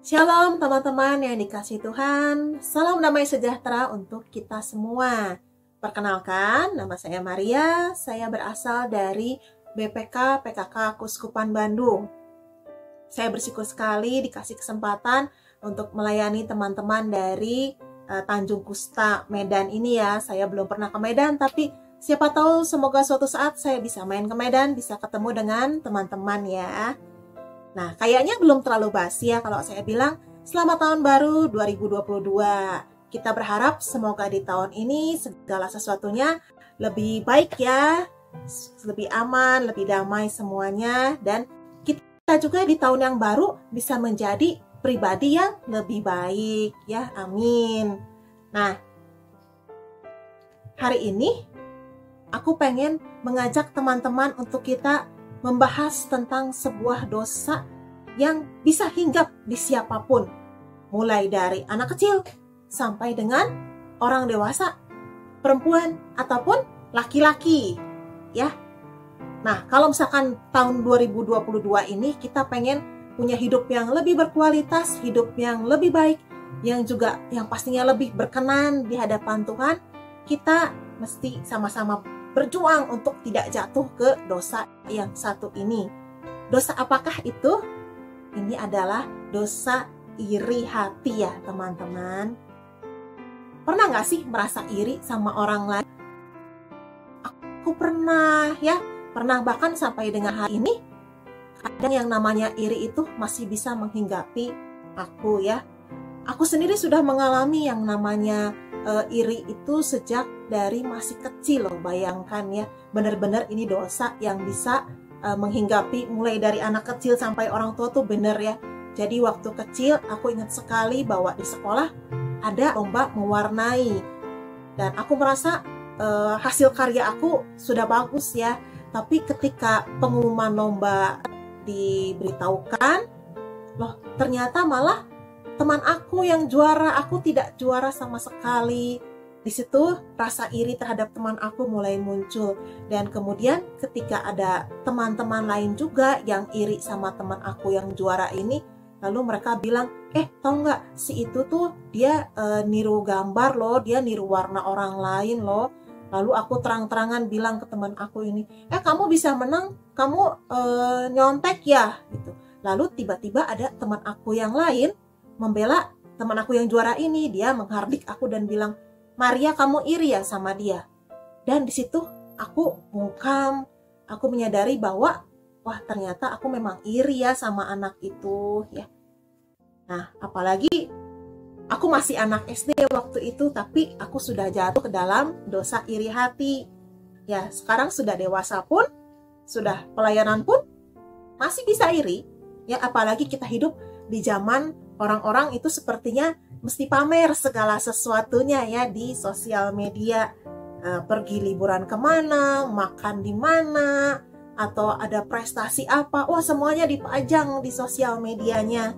Shalom teman-teman yang dikasihi Tuhan, salam damai sejahtera untuk kita semua. Perkenalkan, nama saya Maria, saya berasal dari BPK PKK Keuskupan Bandung. Saya bersyukur sekali dikasih kesempatan untuk melayani teman-teman dari Tanjung Kusta, Medan ini ya. Saya belum pernah ke Medan, tapi siapa tahu semoga suatu saat saya bisa main ke Medan, bisa ketemu dengan teman-teman ya. Nah, kayaknya belum terlalu basi ya kalau saya bilang selamat tahun baru 2022. Kita berharap semoga di tahun ini segala sesuatunya lebih baik ya, lebih aman, lebih damai semuanya, dan kita juga di tahun yang baru bisa menjadi pribadi yang lebih baik ya, amin. Nah, hari ini aku pengen mengajak teman-teman untuk kita membahas tentang sebuah dosa yang bisa hinggap di siapapun, mulai dari anak kecil sampai dengan orang dewasa, perempuan ataupun laki-laki ya. Nah, kalau misalkan tahun 2022 ini kita pengen punya hidup yang lebih berkualitas, hidup yang lebih baik, yang juga yang pastinya lebih berkenan di hadapan Tuhan, kita mesti sama-sama berjuang untuk tidak jatuh ke dosa yang satu ini. Dosa apakah itu? Ini adalah dosa iri hati ya teman-teman. Pernah nggak sih merasa iri sama orang lain? Aku pernah ya, pernah bahkan sampai dengan hari ini. Kadang yang namanya iri itu masih bisa menghinggapi aku ya. Aku sendiri sudah mengalami yang namanya iri itu sejak dari masih kecil loh, bayangkan ya, benar-benar ini dosa yang bisa menghinggapi mulai dari anak kecil sampai orang tua tuh bener ya. Jadi waktu kecil aku ingat sekali bahwa di sekolah ada lomba mewarnai dan aku merasa hasil karya aku sudah bagus ya, tapi ketika pengumuman lomba diberitahukan, loh ternyata malah teman aku yang juara, aku tidak juara sama sekali. Di situ rasa iri terhadap teman aku mulai muncul. Dan kemudian ketika ada teman-teman lain juga yang iri sama teman aku yang juara ini, lalu mereka bilang, tau nggak, si itu tuh dia niru gambar loh, dia niru warna orang lain loh. Lalu aku terang-terangan bilang ke teman aku ini, kamu bisa menang, kamu nyontek ya gitu. Lalu tiba-tiba ada teman aku yang lain membela teman aku yang juara ini. Dia menghardik aku dan bilang, Maria, kamu iri ya sama dia. Dan di situ aku bungkam, aku menyadari bahwa wah ternyata aku memang iri ya sama anak itu ya. Nah, apalagi aku masih anak SD waktu itu, tapi aku sudah jatuh ke dalam dosa iri hati. Ya, sekarang sudah dewasa pun, sudah pelayanan pun masih bisa iri. Ya, apalagi kita hidup di zaman orang-orang itu sepertinya mesti pamer segala sesuatunya ya di sosial media. Pergi liburan kemana, makan di mana, atau ada prestasi apa, wah semuanya dipajang di sosial medianya.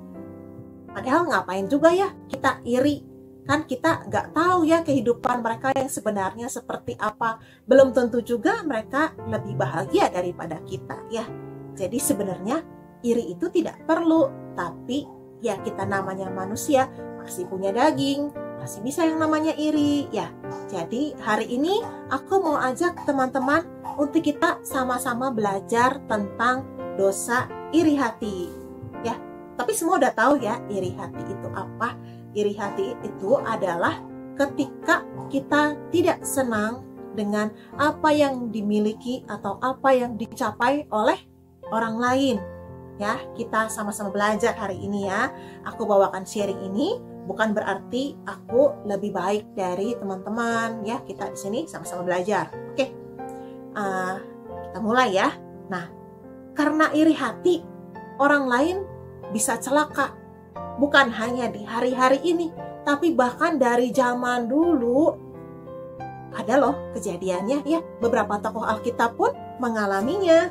Padahal ngapain juga ya kita iri, kan kita nggak tahu ya kehidupan mereka yang sebenarnya seperti apa. Belum tentu juga mereka lebih bahagia daripada kita ya. Jadi sebenarnya iri itu tidak perlu, tapi ya kita namanya manusia, masih punya daging, masih bisa yang namanya iri ya. Jadi hari ini aku mau ajak teman-teman untuk kita sama-sama belajar tentang dosa iri hati ya. Tapi semua udah tahu ya iri hati itu apa. Iri hati itu adalah ketika kita tidak senang dengan apa yang dimiliki atau apa yang dicapai oleh orang lain. Ya, kita sama-sama belajar hari ini ya. Aku bawakan sharing ini bukan berarti aku lebih baik dari teman-teman ya. Kita di sini sama-sama belajar. Oke, kita mulai ya. Nah, karena iri hati, orang lain bisa celaka. Bukan hanya di hari-hari ini, tapi bahkan dari zaman dulu ada loh kejadiannya ya. Beberapa tokoh Alkitab pun mengalaminya.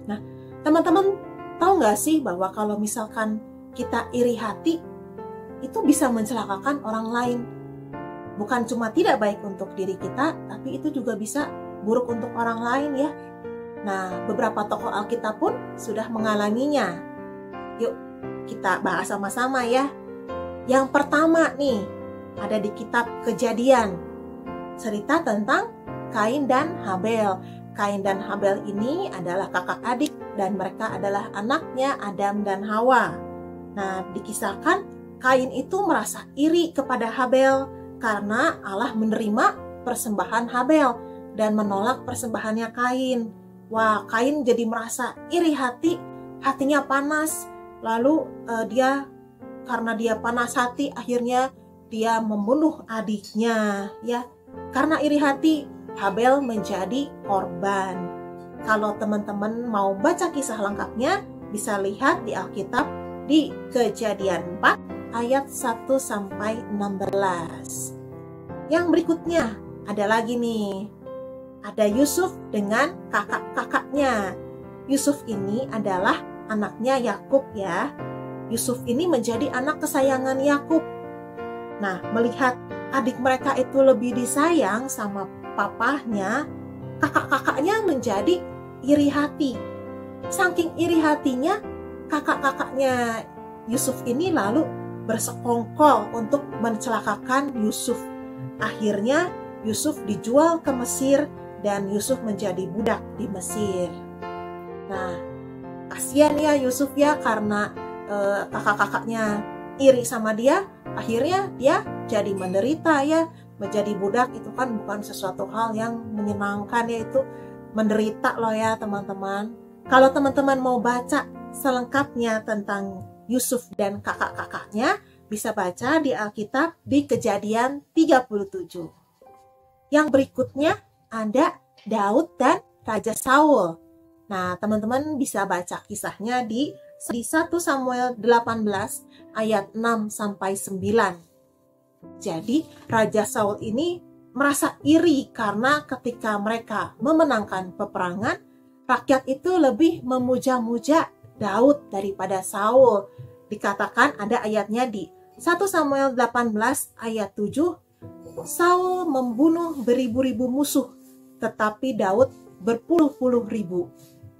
Nah, teman-teman tahu nggak sih bahwa kalau misalkan kita iri hati, itu bisa mencelakakan orang lain. Bukan cuma tidak baik untuk diri kita, tapi itu juga bisa buruk untuk orang lain ya. Nah, beberapa tokoh Alkitab pun sudah mengalaminya. Yuk, kita bahas sama-sama ya. Yang pertama nih, ada di kitab Kejadian. Cerita tentang Kain dan Habel. Kain dan Habel ini adalah kakak adik dan mereka adalah anaknya Adam dan Hawa. Nah, dikisahkan Kain itu merasa iri kepada Habel karena Allah menerima persembahan Habel dan menolak persembahannya Kain. Wah, Kain jadi merasa iri hati, hatinya panas. Lalu karena dia panas hati, akhirnya dia membunuh adiknya ya. Karena iri hati, Habel menjadi korban. Kalau teman-teman mau baca kisah lengkapnya, bisa lihat di Alkitab di Kejadian 4 ayat 1 sampai 16. Yang berikutnya ada lagi nih. Ada Yusuf dengan kakak-kakaknya. Yusuf ini adalah anaknya Yakub ya. Yusuf ini menjadi anak kesayangan Yakub. Nah, melihat adik mereka itu lebih disayang sama papahnya, kakak-kakaknya menjadi iri hati. Saking iri hatinya, kakak-kakaknya Yusuf ini lalu bersekongkol untuk mencelakakan Yusuf. Akhirnya Yusuf dijual ke Mesir dan Yusuf menjadi budak di Mesir. Nah, kasihan ya Yusuf ya, karena kakak-kakaknya iri sama dia, akhirnya dia jadi menderita ya. Menjadi budak itu kan bukan sesuatu hal yang menyenangkan ya, itu menderita loh ya teman-teman. Kalau teman-teman mau baca selengkapnya tentang Yusuf dan kakak-kakaknya, bisa baca di Alkitab di Kejadian 37. Yang berikutnya ada Daud dan Raja Saul. Nah, teman-teman bisa baca kisahnya di 1 Samuel 18 ayat 6 sampai 9. Jadi, Raja Saul ini merasa iri karena ketika mereka memenangkan peperangan, rakyat itu lebih memuja-muja Daud daripada Saul. Dikatakan ada ayatnya di 1 Samuel 18 ayat 7, Saul membunuh beribu-ribu musuh, tetapi Daud berpuluh-puluh ribu.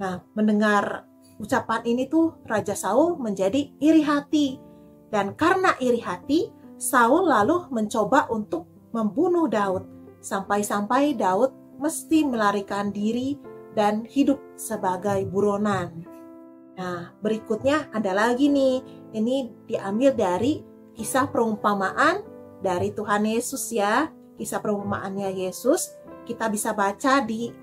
Nah, mendengar ucapan ini tuh Raja Saul menjadi iri hati. Dan karena iri hati, Saul lalu mencoba untuk membunuh Daud. Sampai-sampai Daud mesti melarikan diri dan hidup sebagai buronan. Nah, berikutnya ada lagi nih. Ini diambil dari kisah perumpamaan dari Tuhan Yesus ya. Kisah perumpamaannya Yesus. Kita bisa baca di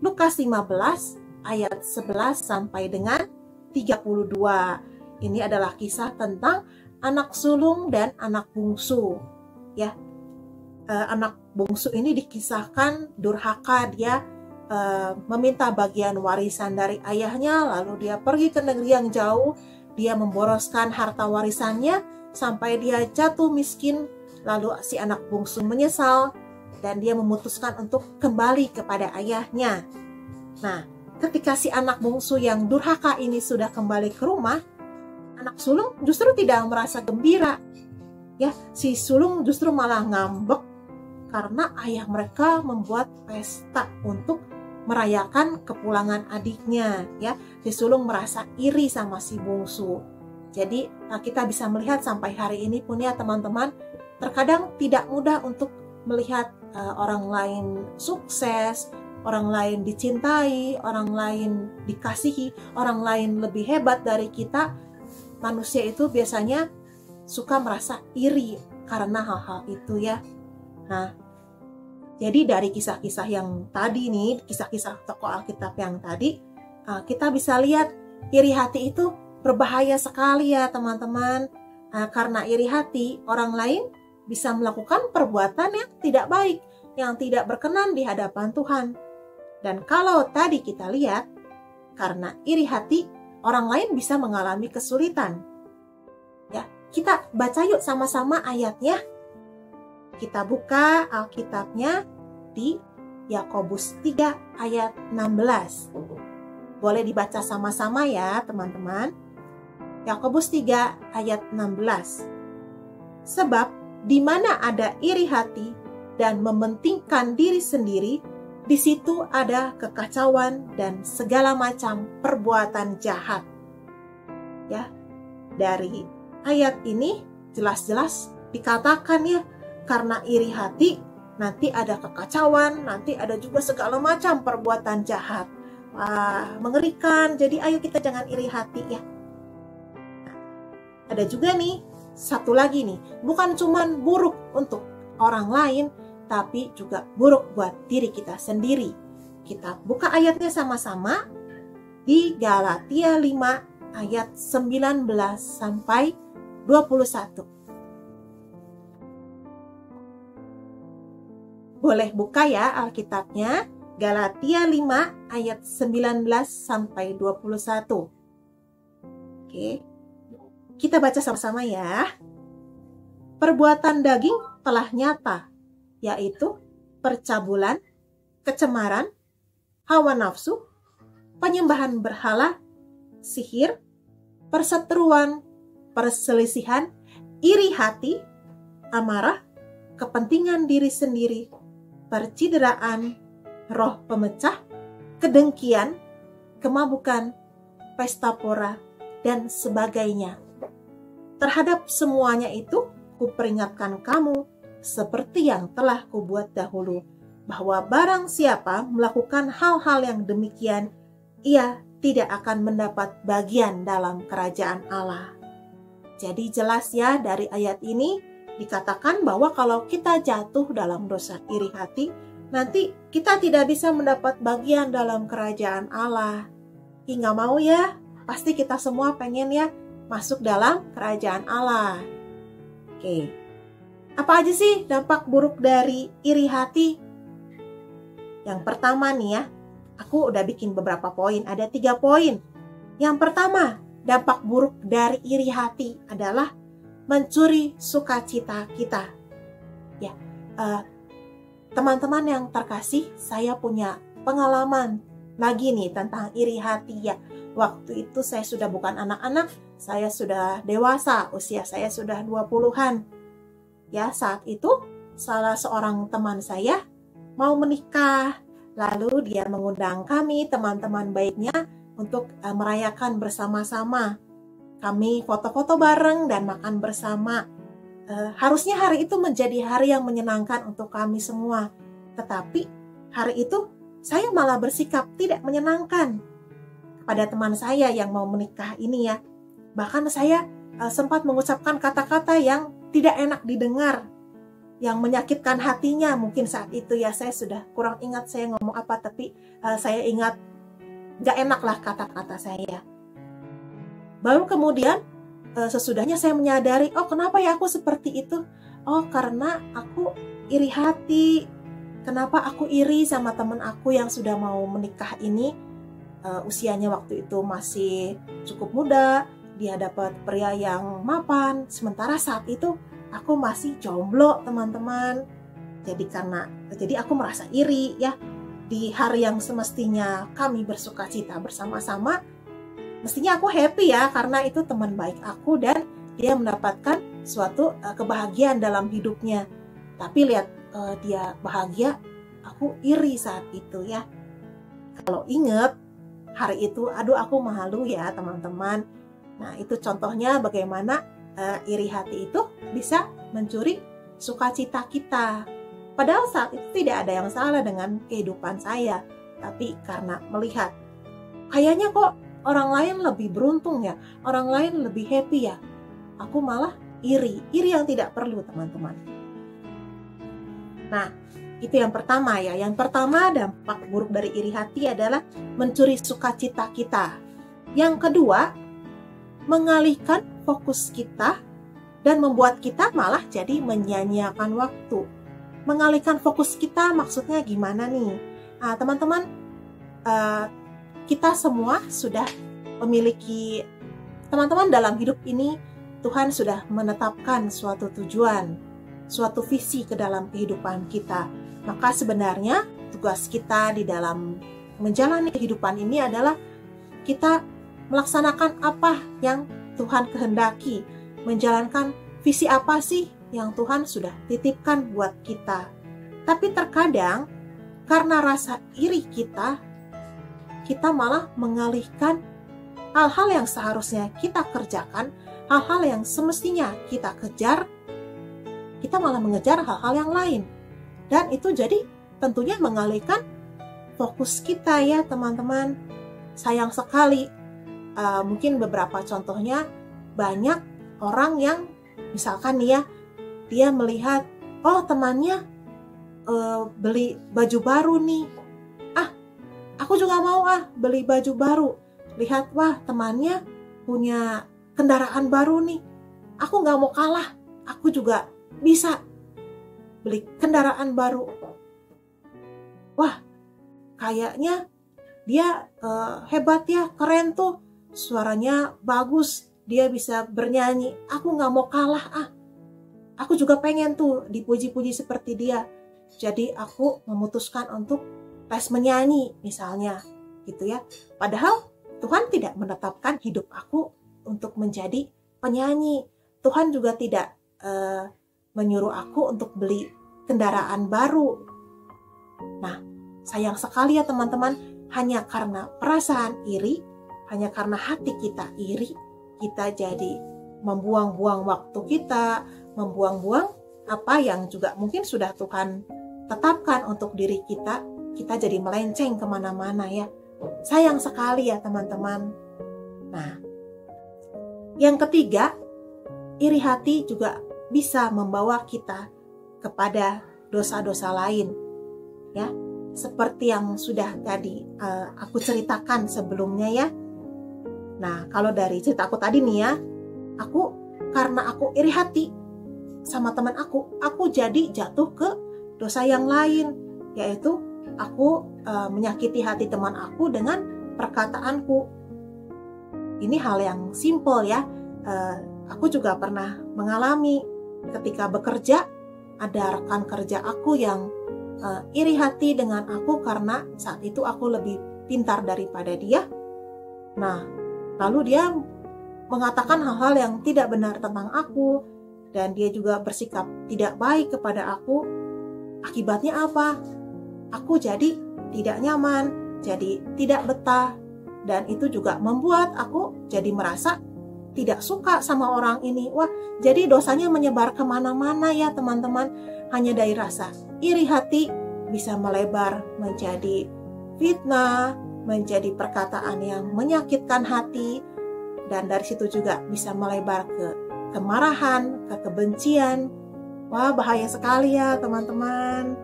Lukas 15 ayat 11 sampai dengan 32. Ini adalah kisah tentang anak sulung dan anak bungsu. Ya, anak bungsu ini dikisahkan durhaka, dia meminta bagian warisan dari ayahnya, lalu dia pergi ke negeri yang jauh, dia memboroskan harta warisannya sampai dia jatuh miskin, lalu si anak bungsu menyesal dan dia memutuskan untuk kembali kepada ayahnya. Nah, ketika si anak bungsu yang durhaka ini sudah kembali ke rumah, anak sulung justru tidak merasa gembira. Ya, si sulung justru malah ngambek karena ayah mereka membuat pesta untuk merayakan kepulangan adiknya. Ya, si sulung merasa iri sama si bungsu. Jadi kita bisa melihat sampai hari ini pun ya teman-teman, terkadang tidak mudah untuk melihat orang lain sukses, orang lain dicintai, orang lain dikasihi, orang lain lebih hebat dari kita. Manusia itu biasanya suka merasa iri karena hal-hal itu ya. Nah, jadi dari kisah-kisah yang tadi nih, kisah-kisah tokoh Alkitab yang tadi, kita bisa lihat iri hati itu berbahaya sekali ya teman-teman. Karena iri hati, orang lain bisa melakukan perbuatan yang tidak baik, yang tidak berkenan di hadapan Tuhan. Dan kalau tadi kita lihat, karena iri hati, orang lain bisa mengalami kesulitan. Ya, kita baca yuk sama-sama ayatnya. Kita buka Alkitabnya di Yakobus 3 ayat 16. Boleh dibaca sama-sama ya teman-teman. Yakobus 3 ayat 16. Sebab di mana ada iri hati dan mementingkan diri sendiri, di situ ada kekacauan dan segala macam perbuatan jahat. Ya. dari ayat ini jelas-jelas dikatakan ya, karena iri hati nanti ada kekacauan, nanti ada juga segala macam perbuatan jahat. Wah, mengerikan. Jadi ayo kita jangan iri hati ya. Ada juga nih, satu lagi nih, bukan cuman buruk untuk orang lain, tapi juga buruk buat diri kita sendiri. Kita buka ayatnya sama-sama di Galatia 5 ayat 19 sampai 21. Boleh buka ya Alkitabnya, Galatia 5 ayat 19 sampai 21. Oke. Kita baca sama-sama ya. Perbuatan daging telah nyata, yaitu percabulan, kecemaran, hawa nafsu, penyembahan berhala, sihir, perseteruan, perselisihan, iri hati, amarah, kepentingan diri sendiri, percideraan, roh pemecah, kedengkian, kemabukan, pesta pora, dan sebagainya. Terhadap semuanya itu, kuperingatkan kamu, seperti yang telah kubuat dahulu, bahwa barang siapa melakukan hal-hal yang demikian, ia tidak akan mendapat bagian dalam kerajaan Allah. Jadi jelas ya, dari ayat ini dikatakan bahwa kalau kita jatuh dalam dosa iri hati, nanti kita tidak bisa mendapat bagian dalam kerajaan Allah. Nggak mau ya, pasti kita semua pengen ya masuk dalam kerajaan Allah. Oke, apa aja sih dampak buruk dari iri hati? Yang pertama nih ya, aku udah bikin beberapa poin, ada 3 poin. Yang pertama, dampak buruk dari iri hati adalah mencuri sukacita kita. Ya, teman-teman yang terkasih, saya punya pengalaman lagi nih tentang iri hati ya. Waktu itu saya sudah bukan anak-anak, saya sudah dewasa, usia saya sudah 20-an. Ya, saat itu salah seorang teman saya mau menikah, lalu dia mengundang kami, teman-teman baiknya, untuk merayakan bersama-sama. Kami foto-foto bareng dan makan bersama. Harusnya hari itu menjadi hari yang menyenangkan untuk kami semua. Tetapi hari itu saya malah bersikap tidak menyenangkan pada teman saya yang mau menikah ini ya. Bahkan saya sempat mengucapkan kata-kata yang tidak enak didengar, yang menyakitkan hatinya. Mungkin saat itu ya, saya sudah kurang ingat saya ngomong apa, tapi saya ingat gak enak lah kata-kata saya. Baru kemudian sesudahnya saya menyadari, oh kenapa ya aku seperti itu? Oh karena aku iri hati. Kenapa aku iri sama teman aku yang sudah mau menikah ini? Usianya waktu itu masih cukup muda, dia dapat pria yang mapan, sementara saat itu aku masih jomblo, teman-teman. Jadi aku merasa iri ya. Di hari yang semestinya kami bersukacita bersama-sama, mestinya aku happy ya, karena itu teman baik aku dan dia mendapatkan suatu kebahagiaan dalam hidupnya. Tapi lihat dia bahagia, aku iri saat itu ya. Kalau ingat hari itu, aduh aku malu ya teman-teman. Nah itu contohnya bagaimana iri hati itu bisa mencuri sukacita kita. Padahal saat itu tidak ada yang salah dengan kehidupan saya. Tapi karena melihat, kayaknya kok orang lain lebih beruntung ya, orang lain lebih happy ya, aku malah iri yang tidak perlu teman-teman. Nah itu yang pertama ya. Yang pertama, dampak buruk dari iri hati adalah mencuri sukacita kita. Yang kedua, mengalihkan fokus kita dan membuat kita malah jadi menyia-nyiakan waktu. Mengalihkan fokus kita maksudnya gimana nih? Nah, teman-teman, kita semua sudah memiliki, teman-teman dalam hidup ini Tuhan sudah menetapkan suatu tujuan, suatu visi ke dalam kehidupan kita. Maka sebenarnya tugas kita di dalam menjalani kehidupan ini adalah kita melaksanakan apa yang Tuhan kehendaki, menjalankan visi apa sih yang Tuhan sudah titipkan buat kita. Tapi terkadang karena rasa iri kita malah mengalihkan hal-hal yang seharusnya kita kerjakan hal-hal yang semestinya kita kejar, kita malah mengejar hal-hal yang lain. Dan itu jadi tentunya mengalihkan fokus kita ya teman-teman. Sayang sekali, mungkin beberapa contohnya, banyak orang yang misalkan nih ya, dia melihat, oh temannya beli baju baru nih, aku juga mau beli baju baru. Lihat, wah temannya punya kendaraan baru nih, aku gak mau kalah, aku juga bisa beli kendaraan baru. Wah, kayaknya dia hebat ya, keren tuh, suaranya bagus, dia bisa bernyanyi, aku gak mau kalah aku juga pengen tuh dipuji-puji seperti dia. Jadi aku memutuskan untuk les menyanyi misalnya, gitu ya. Padahal Tuhan tidak menetapkan hidup aku untuk menjadi penyanyi. Tuhan juga tidak menyuruh aku untuk beli kendaraan baru. Nah, sayang sekali ya teman-teman, hanya karena perasaan iri, hanya karena hati kita iri, kita jadi membuang-buang waktu kita, membuang-buang apa yang juga mungkin sudah Tuhan tetapkan untuk diri kita, kita jadi melenceng kemana-mana ya. Sayang sekali ya teman-teman. Nah, yang ketiga, iri hati juga bisa membawa kita kepada dosa-dosa lain ya, seperti yang sudah tadi aku ceritakan sebelumnya ya. Nah, kalau dari cerita aku tadi nih ya, karena aku iri hati sama teman aku jadi jatuh ke dosa yang lain, yaitu aku menyakiti hati teman aku dengan perkataanku. Ini hal yang simpel ya. Aku juga pernah mengalami ketika bekerja, ada rekan kerja aku yang iri hati dengan aku karena saat itu aku lebih pintar daripada dia. Nah, lalu dia mengatakan hal-hal yang tidak benar tentang aku, dan dia juga bersikap tidak baik kepada aku. Akibatnya apa? Aku jadi tidak nyaman, jadi tidak betah, dan itu juga membuat aku jadi merasa tidak suka sama orang ini. Wah, jadi dosanya menyebar kemana-mana ya teman-teman. Hanya dari rasa iri hati bisa melebar menjadi fitnah, menjadi perkataan yang menyakitkan hati, dan dari situ juga bisa melebar ke kemarahan, ke kebencian. Wah, bahaya sekali ya teman-teman.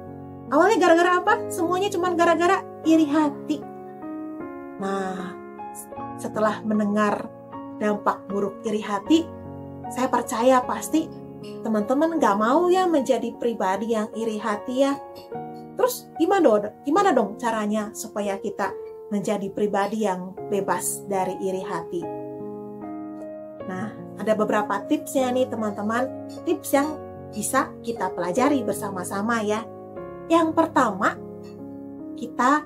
Awalnya gara-gara apa? Semuanya cuma gara-gara iri hati. Nah, setelah mendengar dampak buruk iri hati, saya percaya pasti teman-teman gak mau ya menjadi pribadi yang iri hati ya. Terus gimana dong caranya supaya kita menjadi pribadi yang bebas dari iri hati? Nah, ada beberapa tipsnya nih teman-teman, tips yang bisa kita pelajari bersama-sama ya. Yang pertama, kita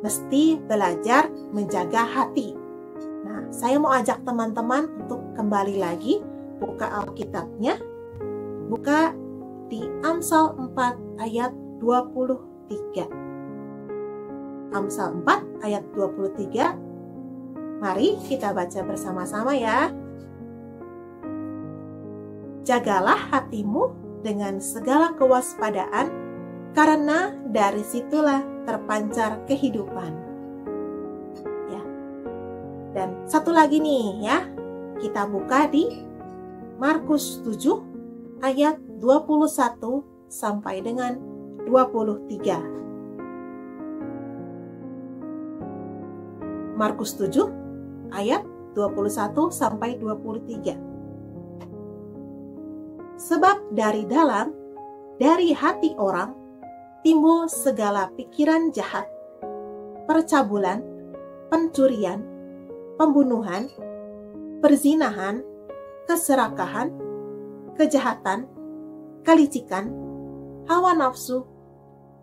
mesti belajar menjaga hati. Nah, saya mau ajak teman-teman untuk kembali lagi buka Alkitabnya. Buka di Amsal 4 ayat 23. Amsal 4 ayat 23. Mari kita baca bersama-sama ya. Jagalah hatimu dengan segala kewaspadaan, karena dari situlah terpancar kehidupan. Ya. Dan satu lagi nih ya, kita buka di Markus 7 ayat 21 sampai dengan 23. Markus 7 ayat 21 sampai 23. Sebab dari hati orang timbul segala pikiran jahat, percabulan, pencurian, pembunuhan, perzinahan, keserakahan, kejahatan, kelicikan, hawa nafsu,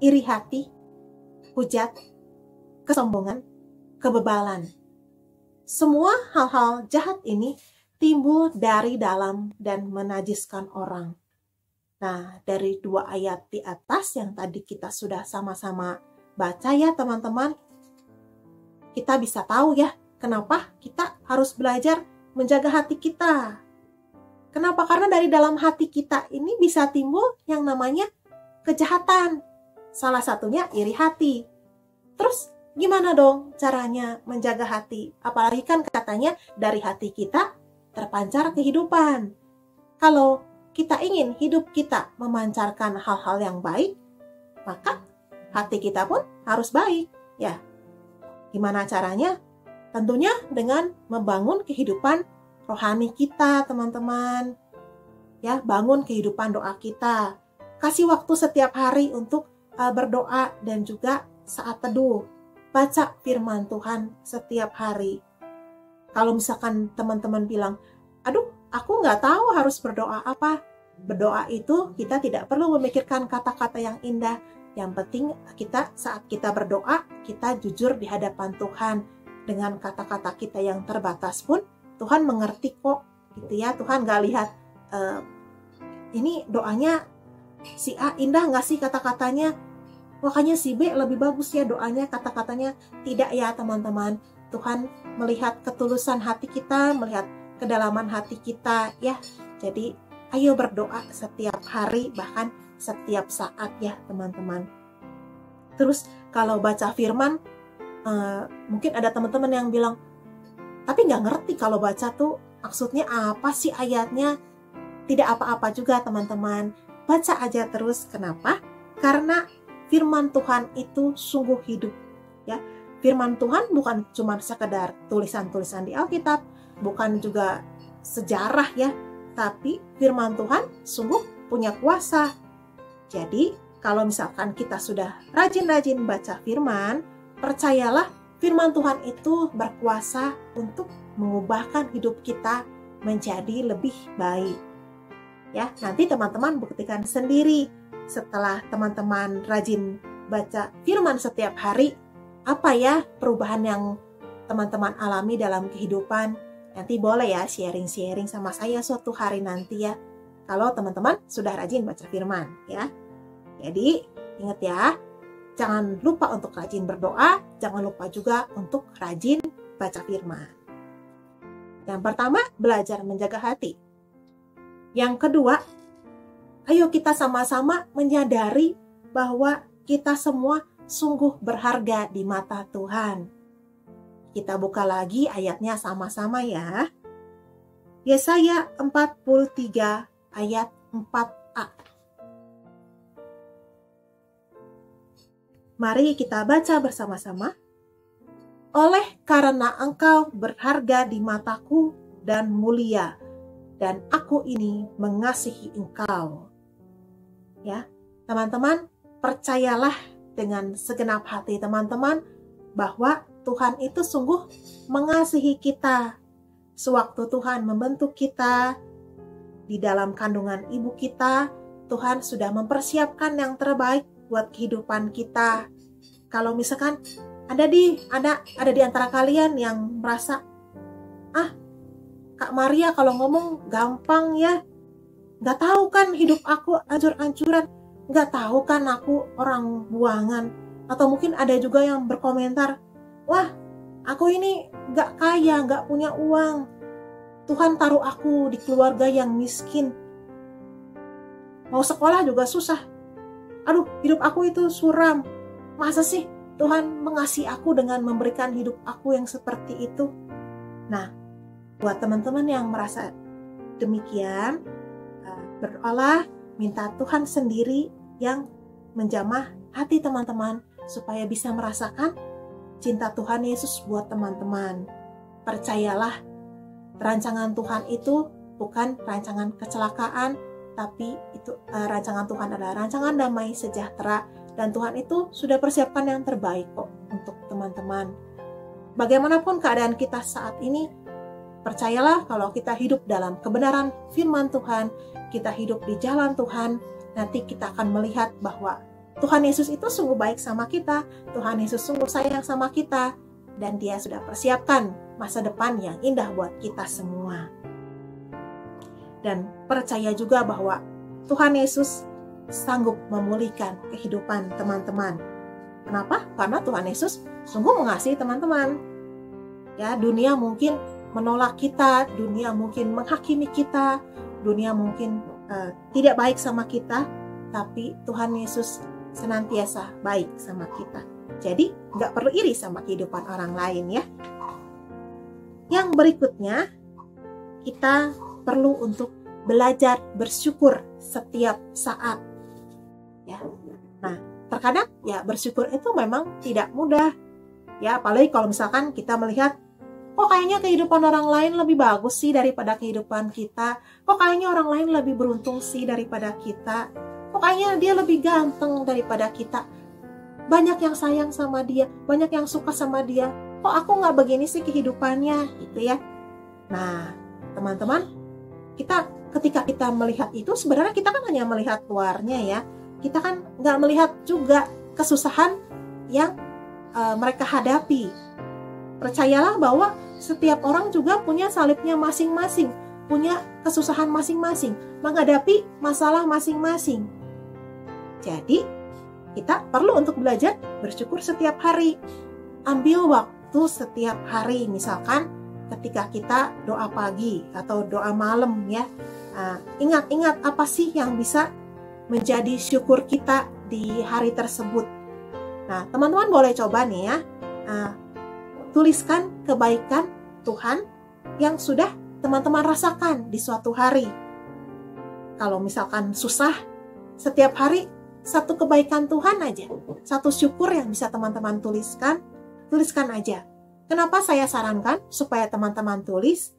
iri hati, hujat, kesombongan, kebebalan. Semua hal-hal jahat ini timbul dari dalam dan menajiskan orang. Nah, dari 2 ayat di atas yang tadi kita sudah sama-sama baca ya teman-teman, kita bisa tahu ya kenapa kita harus belajar menjaga hati kita. Kenapa? Karena dari dalam hati kita ini bisa timbul yang namanya kejahatan. Salah satunya iri hati. Terus gimana dong caranya menjaga hati? Apalagi kan katanya dari hati kita terpancar kehidupan. Kalau kita ingin hidup kita memancarkan hal-hal yang baik, maka hati kita pun harus baik. Ya, gimana caranya? Tentunya dengan membangun kehidupan rohani kita, teman-teman. Ya, bangun kehidupan doa kita. Kasih waktu setiap hari untuk berdoa dan juga saat teduh. Baca firman Tuhan setiap hari. Kalau misalkan teman-teman bilang, aduh, aku nggak tahu harus berdoa apa. Berdoa itu kita tidak perlu memikirkan kata-kata yang indah. Yang penting kita saat kita berdoa, kita jujur di hadapan Tuhan. Dengan kata-kata kita yang terbatas pun, Tuhan mengerti kok. Gitu ya, Tuhan nggak lihat, ini doanya si A indah nggak sih kata-katanya? Makanya si B lebih bagus ya doanya, kata-katanya. Tidak ya teman-teman. Tuhan melihat ketulusan hati kita, melihat kedalaman hati kita ya. Jadi ayo berdoa setiap hari, bahkan setiap saat ya teman-teman. Terus kalau baca firman, mungkin ada teman-teman yang bilang, tapi nggak ngerti kalau baca tuh maksudnya apa sih ayatnya. Tidak apa-apa juga teman-teman. Baca aja terus. Kenapa? Karena firman Tuhan itu sungguh hidup ya. Firman Tuhan bukan cuma sekedar tulisan-tulisan di Alkitab, bukan juga sejarah ya, tapi firman Tuhan sungguh punya kuasa. Jadi kalau misalkan kita sudah rajin-rajin baca firman, percayalah firman Tuhan itu berkuasa untuk mengubahkan hidup kita menjadi lebih baik. Ya, nanti teman-teman buktikan sendiri setelah teman-teman rajin baca firman setiap hari, apa ya perubahan yang teman-teman alami dalam kehidupan. Nanti boleh ya sharing-sharing sama saya suatu hari nanti ya, kalau teman-teman sudah rajin baca firman ya. Jadi ingat ya, jangan lupa untuk rajin berdoa, jangan lupa juga untuk rajin baca firman. Yang pertama, belajar menjaga hati. Yang kedua, ayo kita sama-sama menyadari bahwa kita semua sungguh berharga di mata Tuhan. Kita buka lagi ayatnya sama-sama ya. Yesaya 43 ayat 4a. Mari kita baca bersama-sama. Oleh karena engkau berharga di mataku dan mulia, dan aku ini mengasihi engkau. Ya, teman-teman, percayalah dengan segenap hati teman-teman bahwa Tuhan itu sungguh mengasihi kita. Sewaktu Tuhan membentuk kita di dalam kandungan ibu kita, Tuhan sudah mempersiapkan yang terbaik buat kehidupan kita. Kalau misalkan ada di antara kalian yang merasa, Kak Maria kalau ngomong gampang ya, nggak tahu kan hidup aku ancur-ancuran, nggak tahu kan aku orang buangan. Atau mungkin ada juga yang berkomentar, wah aku ini nggak kaya, nggak punya uang, Tuhan taruh aku di keluarga yang miskin, mau sekolah juga susah, aduh hidup aku itu suram, masa sih Tuhan mengasihi aku dengan memberikan hidup aku yang seperti itu? Nah, buat teman-teman yang merasa demikian, berdoalah, minta Tuhan sendiri yang menjamah hati teman-teman supaya bisa merasakan cinta Tuhan Yesus buat teman-teman. Percayalah, rancangan Tuhan itu bukan rancangan kecelakaan, tapi itu rancangan Tuhan adalah rancangan damai sejahtera, dan Tuhan itu sudah persiapkan yang terbaik kok untuk teman-teman. Bagaimanapun keadaan kita saat ini, percayalah kalau kita hidup dalam kebenaran firman Tuhan, kita hidup di jalan Tuhan, nanti kita akan melihat bahwa Tuhan Yesus itu sungguh baik sama kita, Tuhan Yesus sungguh sayang sama kita, dan Dia sudah persiapkan masa depan yang indah buat kita semua. Dan percaya juga bahwa Tuhan Yesus sanggup memulihkan kehidupan teman-teman. Kenapa? Karena Tuhan Yesus sungguh mengasihi teman-teman. Ya, dunia mungkin menolak kita, dunia mungkin menghakimi kita, dunia mungkin tidak baik sama kita, tapi Tuhan Yesus senantiasa baik sama kita. Jadi nggak perlu iri sama kehidupan orang lain ya. Yang berikutnya, kita perlu untuk belajar bersyukur setiap saat. Ya. Nah, terkadang ya bersyukur itu memang tidak mudah. Ya, apalagi kalau misalkan kita melihat, kok kayaknya kehidupan orang lain lebih bagus sih daripada kehidupan kita. Kok kayaknya orang lain lebih beruntung sih daripada kita. Kok kayaknya dia lebih ganteng daripada kita. Banyak yang sayang sama dia, banyak yang suka sama dia. Kok aku nggak begini sih kehidupannya, gitu ya. Nah, teman-teman, ketika kita melihat itu, sebenarnya kita kan hanya melihat luarnya ya. Kita kan nggak melihat juga kesusahan yang mereka hadapi. Percayalah bahwa setiap orang juga punya salibnya masing-masing, punya kesusahan masing-masing, menghadapi masalah masing-masing. Jadi, kita perlu untuk belajar bersyukur setiap hari. Ambil waktu setiap hari, misalkan ketika kita doa pagi atau doa malam ya. Ingat-ingat apa sih yang bisa menjadi syukur kita di hari tersebut. Nah, teman-teman boleh coba nih ya, tuliskan kebaikan Tuhan yang sudah teman-teman rasakan di suatu hari. Kalau misalkan susah, setiap hari satu kebaikan Tuhan aja, satu syukur yang bisa teman-teman tuliskan aja. Kenapa saya sarankan supaya teman-teman tulis?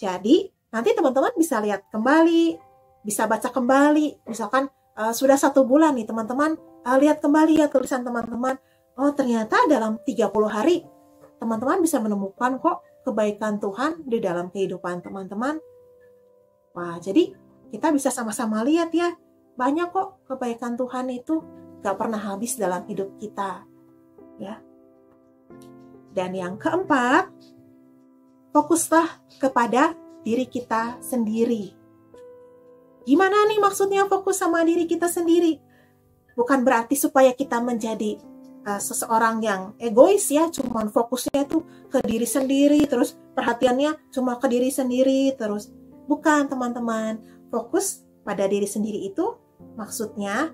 Jadi nanti teman-teman bisa lihat kembali, bisa baca kembali. Misalkan sudah 1 bulan nih teman-teman, lihat kembali ya tulisan teman-teman. Oh ternyata dalam 30 hari teman-teman bisa menemukan kok kebaikan Tuhan di dalam kehidupan teman-teman. Wah, jadi kita bisa sama-sama lihat ya, banyak kok kebaikan Tuhan itu gak pernah habis dalam hidup kita. Ya. Dan yang keempat, fokuslah kepada diri kita sendiri. Gimana nih maksudnya fokus sama diri kita sendiri? Bukan berarti supaya kita menjadi seseorang yang egois ya, cuman fokusnya itu ke diri sendiri, terus perhatiannya cuma ke diri sendiri, terus. Bukan teman-teman, fokus pada diri sendiri itu maksudnya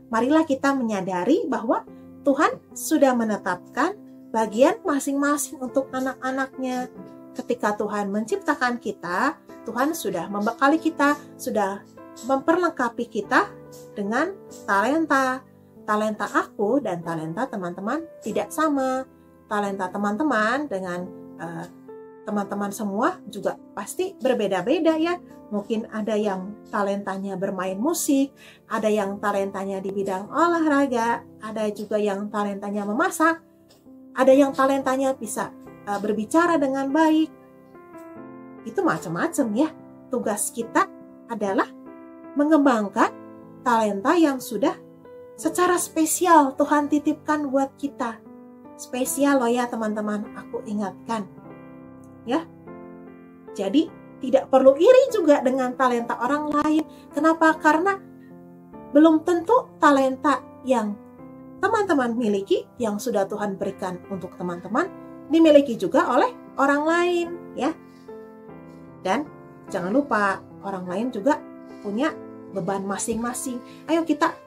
marilah kita menyadari bahwa Tuhan sudah menetapkan bagian masing-masing untuk anak-anaknya. Ketika Tuhan menciptakan kita, Tuhan sudah membekali kita, sudah memperlengkapi kita dengan talenta. Talenta aku dan talenta teman-teman tidak sama. Talenta teman-teman dengan teman-teman semua juga pasti berbeda-beda ya. Mungkin ada yang talentanya bermain musik, ada yang talentanya di bidang olahraga, ada juga yang talentanya memasak, ada yang talentanya bisa berbicara dengan baik. Itu macam-macam ya. Tugas kita adalah mengembangkan talenta yang sudah secara spesial Tuhan titipkan buat kita. Spesial loh ya teman-teman, aku ingatkan. Ya. Jadi tidak perlu iri juga dengan talenta orang lain. Kenapa? Karena belum tentu talenta yang teman-teman miliki, yang sudah Tuhan berikan untuk teman-teman, dimiliki juga oleh orang lain, ya. Dan jangan lupa, orang lain juga punya beban masing-masing. Ayo kita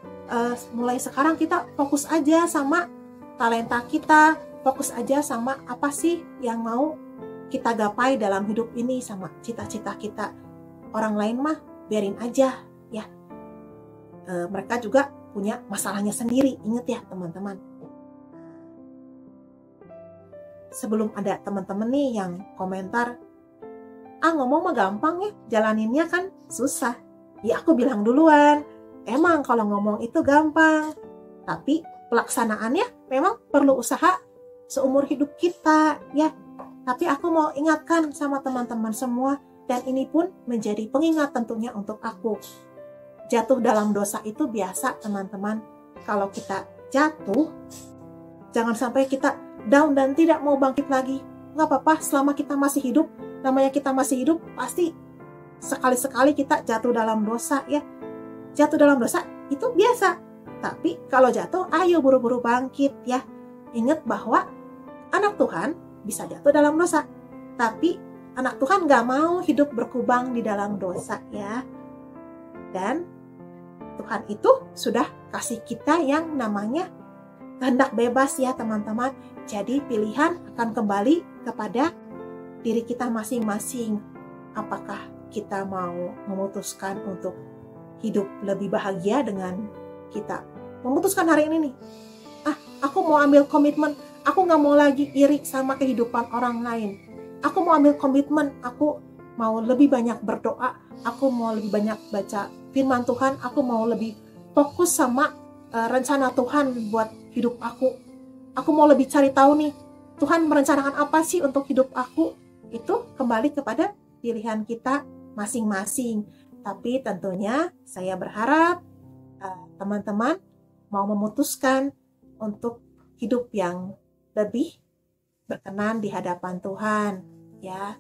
mulai sekarang kita fokus aja sama talenta kita, fokus aja sama apa sih yang mau kita gapai dalam hidup ini, sama cita-cita kita. Orang lain mah biarin aja, ya. Mereka juga punya masalahnya sendiri. Ingat ya teman-teman. Sebelum ada teman-teman nih yang komentar, ngomong mah gampang ya, jalaninnya kan susah. Ya aku bilang duluan, emang kalau ngomong itu gampang, tapi pelaksanaannya memang perlu usaha seumur hidup kita, ya. Tapi aku mau ingatkan sama teman-teman semua, dan ini pun menjadi pengingat tentunya untuk aku. Jatuh dalam dosa itu biasa teman-teman. Kalau kita jatuh, jangan sampai kita down dan tidak mau bangkit lagi. Nggak apa-apa selama kita masih hidup. Namanya kita masih hidup, pasti sekali-sekali kita jatuh dalam dosa ya. Jatuh dalam dosa itu biasa. Tapi kalau jatuh, ayo buru-buru bangkit ya. Ingat bahwa anak Tuhan bisa jatuh dalam dosa, tapi anak Tuhan gak mau hidup berkubang di dalam dosa ya. Dan Tuhan itu sudah kasih kita yang namanya kehendak bebas ya teman-teman. Jadi pilihan akan kembali kepada diri kita masing-masing. Apakah kita mau memutuskan untuk hidup lebih bahagia dengan kita memutuskan hari ini nih, aku mau ambil komitmen, aku gak mau lagi iri sama kehidupan orang lain. Aku mau ambil komitmen, aku mau lebih banyak berdoa, aku mau lebih banyak baca firman Tuhan, aku mau lebih fokus sama rencana Tuhan buat hidup aku. Aku mau lebih cari tahu nih, Tuhan merencanakan apa sih untuk hidup aku. Itu kembali kepada pilihan kita masing-masing. Tapi tentunya saya berharap teman-teman mau memutuskan untuk hidup yang lebih berkenan di hadapan Tuhan ya.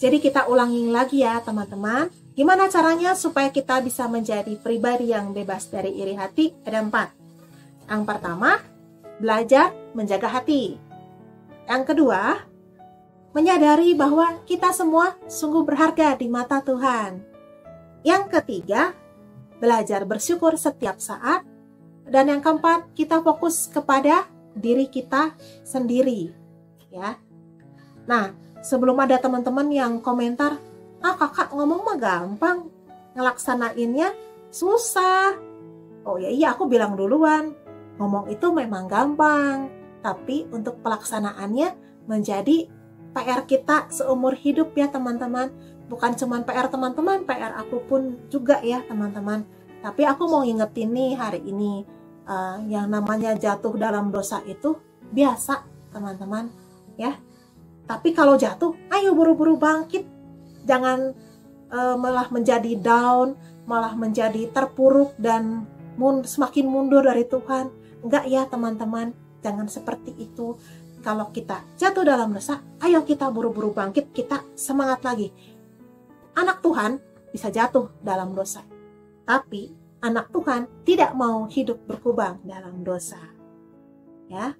Jadi kita ulangi lagi ya teman-teman. Gimana caranya supaya kita bisa menjadi pribadi yang bebas dari iri hati? Ada 4. Yang pertama, belajar menjaga hati. Yang kedua, menyadari bahwa kita semua sungguh berharga di mata Tuhan. Yang ketiga, belajar bersyukur setiap saat. Dan yang keempat, kita fokus kepada diri kita sendiri ya. Nah, sebelum ada teman-teman yang komentar, kakak ngomong mah gampang, ngelaksanainnya susah. Oh ya iya, aku bilang duluan, ngomong itu memang gampang, tapi untuk pelaksanaannya menjadi PR kita seumur hidup ya teman-teman. Bukan cuma PR teman-teman, PR aku pun juga ya teman-teman. Tapi aku mau ngingetin nih hari ini, yang namanya jatuh dalam dosa itu biasa teman-teman ya. Tapi kalau jatuh, ayo buru-buru bangkit. Jangan malah menjadi down, malah menjadi terpuruk dan semakin mundur dari Tuhan. Enggak ya teman-teman, jangan seperti itu. Kalau kita jatuh dalam dosa, ayo kita buru-buru bangkit, kita semangat lagi. Anak Tuhan bisa jatuh dalam dosa, tapi anak Tuhan tidak mau hidup berkubang dalam dosa. Ya,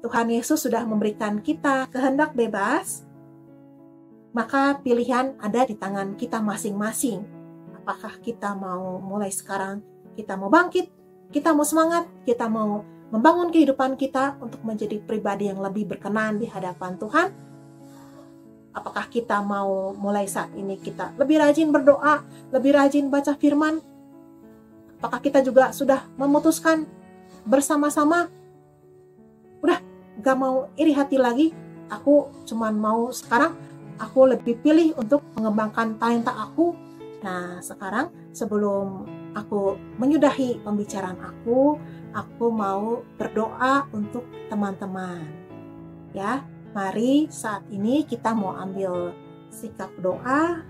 Tuhan Yesus sudah memberikan kita kehendak bebas, maka pilihan ada di tangan kita masing-masing. Apakah kita mau mulai sekarang, kita mau bangkit, kita mau semangat, kita mau membangun kehidupan kita untuk menjadi pribadi yang lebih berkenan di hadapan Tuhan? Apakah kita mau mulai saat ini kita lebih rajin berdoa, lebih rajin baca firman? Apakah kita juga sudah memutuskan bersama-sama, udah gak mau iri hati lagi, aku cuman mau sekarang aku lebih pilih untuk mengembangkan talenta aku. Nah sekarang sebelum aku menyudahi pembicaraan aku mau berdoa untuk teman-teman ya. Mari saat ini kita mau ambil sikap doa.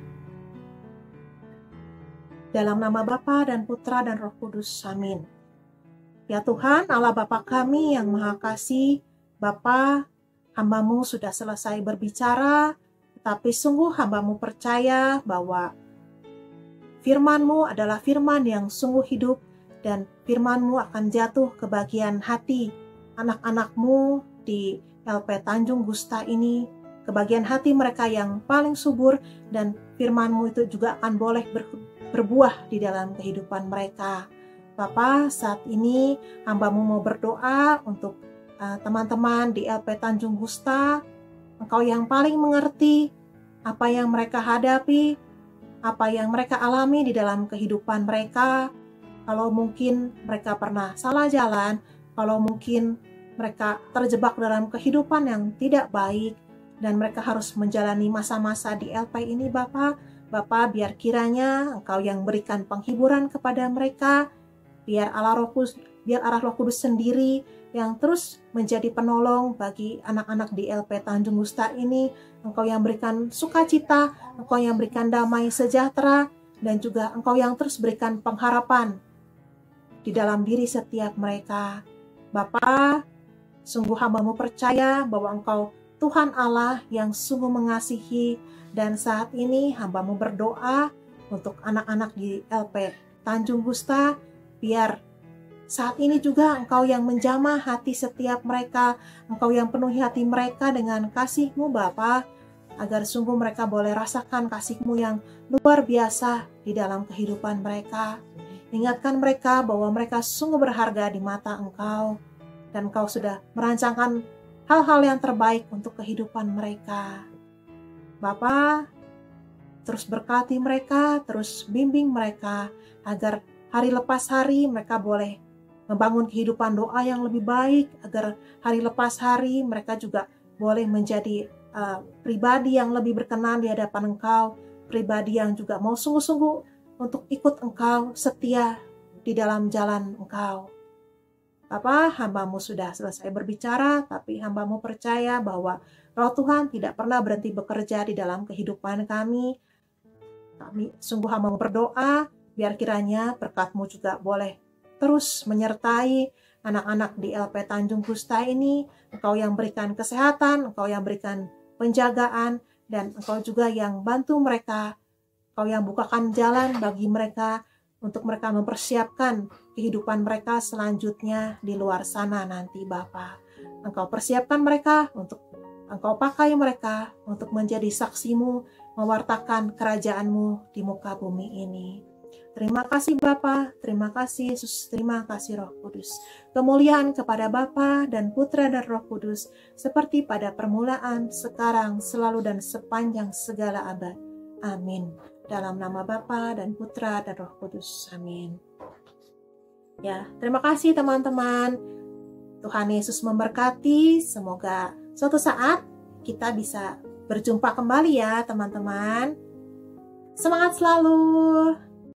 Dalam nama Bapa dan Putra dan Roh Kudus, amin. Ya Tuhan, Allah Bapa kami yang Maha Kasih, Bapa, hamba-Mu sudah selesai berbicara, tetapi sungguh hamba-Mu percaya bahwa firman-Mu adalah firman yang sungguh hidup, dan firman-Mu akan jatuh ke bagian hati anak-anak-Mu di LP Tanjung Gusta ini, ke bagian hati mereka yang paling subur, dan firman-Mu itu juga akan boleh berbuah di dalam kehidupan mereka. Bapa, saat ini hamba-Mu mau berdoa untuk teman-teman di LP Tanjung Gusta. Engkau yang paling mengerti apa yang mereka hadapi, apa yang mereka alami di dalam kehidupan mereka. Kalau mungkin mereka pernah salah jalan, kalau mungkin mereka terjebak dalam kehidupan yang tidak baik, dan mereka harus menjalani masa-masa di LP ini, Bapa, biar kiranya Engkau yang berikan penghiburan kepada mereka, biar arah Roh Kudus sendiri yang terus menjadi penolong bagi anak-anak di LP Tanjung Gusta ini. Engkau yang berikan sukacita, Engkau yang berikan damai sejahtera, dan juga Engkau yang terus berikan pengharapan di dalam diri setiap mereka. Bapa, sungguh hamba-Mu percaya bahwa Engkau Tuhan Allah yang sungguh mengasihi, dan saat ini hamba-Mu berdoa untuk anak-anak di LP Tanjung Gusta, biar Saat ini juga Engkau yang menjamah hati setiap mereka, Engkau yang penuhi hati mereka dengan kasih-Mu Bapa, agar sungguh mereka boleh rasakan kasih-Mu yang luar biasa di dalam kehidupan mereka. Ingatkan mereka bahwa mereka sungguh berharga di mata Engkau, dan Engkau sudah merancangkan hal-hal yang terbaik untuk kehidupan mereka. Bapa, terus berkati mereka, terus bimbing mereka, agar hari lepas hari mereka boleh membangun kehidupan doa yang lebih baik, agar hari lepas hari mereka juga boleh menjadi pribadi yang lebih berkenan di hadapan Engkau, pribadi yang juga mau sungguh-sungguh untuk ikut Engkau, setia di dalam jalan Engkau. Bapa, hamba-Mu sudah selesai berbicara, tapi hamba-Mu percaya bahwa Roh Tuhan tidak pernah berhenti bekerja di dalam kehidupan kami. Kami sungguh hamba-Mu berdoa, biar kiranya berkat-Mu juga boleh terus menyertai anak-anak di LP Tanjung Kusta ini. Engkau yang berikan kesehatan, Engkau yang berikan penjagaan, dan Engkau juga yang bantu mereka. Engkau yang bukakan jalan bagi mereka, untuk mereka mempersiapkan kehidupan mereka selanjutnya di luar sana nanti Bapa. Engkau persiapkan mereka, untuk Engkau pakai mereka untuk menjadi saksi-Mu, mewartakan kerajaan-Mu di muka bumi ini. Terima kasih Bapa, terima kasih Yesus, terima kasih Roh Kudus. Kemuliaan kepada Bapa dan Putra dan Roh Kudus, seperti pada permulaan, sekarang, selalu, dan sepanjang segala abad. Amin. Dalam nama Bapa dan Putra dan Roh Kudus. Amin. Ya, terima kasih teman-teman. Tuhan Yesus memberkati. Semoga suatu saat kita bisa berjumpa kembali ya teman-teman. Semangat selalu.